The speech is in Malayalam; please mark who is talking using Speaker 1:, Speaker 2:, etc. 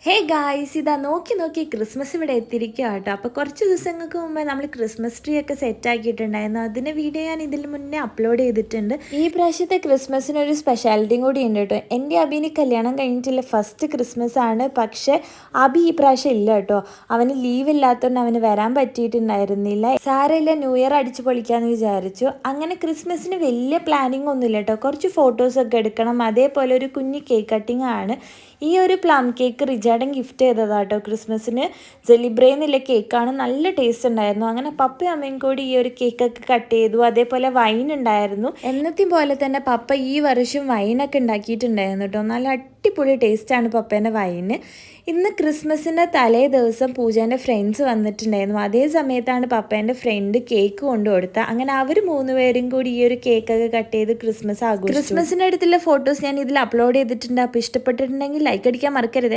Speaker 1: ഹേ ഗായ്സ്, ഇതാ നോക്കി നോക്കി ക്രിസ്മസ് ഇവിടെ എത്തിയിരിക്കുക കേട്ടോ. അപ്പോൾ കുറച്ച് ദിവസങ്ങൾക്ക് മുമ്പേ നമ്മൾ ക്രിസ്മസ് ട്രീ ഒക്കെ സെറ്റ് ആക്കിയിട്ടുണ്ടായിരുന്നു. അതിൻ്റെ വീഡിയോ ഞാൻ ഇതിൽ മുന്നേ അപ്ലോഡ് ചെയ്തിട്ടുണ്ട്. ഈ പ്രാവശ്യത്തെ ക്രിസ്മസിനൊരു സ്പെഷ്യാലിറ്റിയും കൂടി ഉണ്ട് കേട്ടോ. എൻ്റെ അബിന് കല്യാണം കഴിഞ്ഞിട്ടുള്ള ഫസ്റ്റ് ക്രിസ്മസ് ആണ്. പക്ഷേ അബി ഈ പ്രാവശ്യം ഇല്ല കേട്ടോ. അവന് ലീവ് ഇല്ലാത്തതുകൊണ്ട് അവന് വരാൻ പറ്റിയിട്ടുണ്ടായിരുന്നില്ല. സാരമില്ല, ന്യൂ ഇയർ അടിച്ചു പൊളിക്കാമെന്ന് വിചാരിച്ചു. അങ്ങനെ ക്രിസ്മസിന് വലിയ പ്ലാനിങ് ഒന്നുമില്ല കേട്ടോ. കുറച്ച് ഫോട്ടോസൊക്കെ എടുക്കണം, അതേപോലെ ഒരു കുഞ്ഞ് കേക്ക് കട്ടിങ് ആണ്. ഈ ഒരു പ്ലം കേക്ക് റിജാർഡൻ ഗിഫ്റ്റ് ചെയ്തതാട്ടോ ക്രിസ്മസിന്. ജെലിബ്രേ എന്നുള്ള കേക്കാണ്, നല്ല ടേസ്റ്റ് ഉണ്ടായിരുന്നു. അങ്ങനെ പപ്പയും അമ്മയും കൂടി ഈ ഒരു കേക്കൊക്കെ കട്ട് ചെയ്തു. അതേപോലെ വൈൻ ഉണ്ടായിരുന്നു. എന്നത്തെയും പോലെ തന്നെ പപ്പ ഈ വർഷം വൈനൊക്കെ ഉണ്ടാക്കിയിട്ടുണ്ടായിരുന്നു കേട്ടോ. നല്ല അടിപൊളി ടേസ്റ്റാണ് പപ്പേൻ്റെ വൈന്. ഇന്ന് ക്രിസ്മസിൻ്റെ തലേ ദിവസം പൂജേൻ്റെ ഫ്രണ്ട്സ് വന്നിട്ടുണ്ടായിരുന്നു. അതേ സമയത്താണ് പപ്പേൻ്റെ ഫ്രണ്ട് കേക്ക് കൊണ്ടു കൊടുത്തത്. അങ്ങനെ അവർ 3 പേരും കൂടി ഈ ഒരു കേക്കൊക്കെ കട്ട് ചെയ്ത് ക്രിസ്മസ് ആഘോഷിച്ചു. ക്രിസ്മസിൻ്റെ അടുത്തുള്ള ഫോട്ടോസ് ഞാൻ ഇതിൽ അപ്ലോഡ് ചെയ്തിട്ടുണ്ട്. അപ്പോൾ ഇഷ്ടപ്പെട്ടിട്ടുണ്ടെങ്കിൽ ലൈക്ക് അടിക്കാൻ മറക്കരുത്.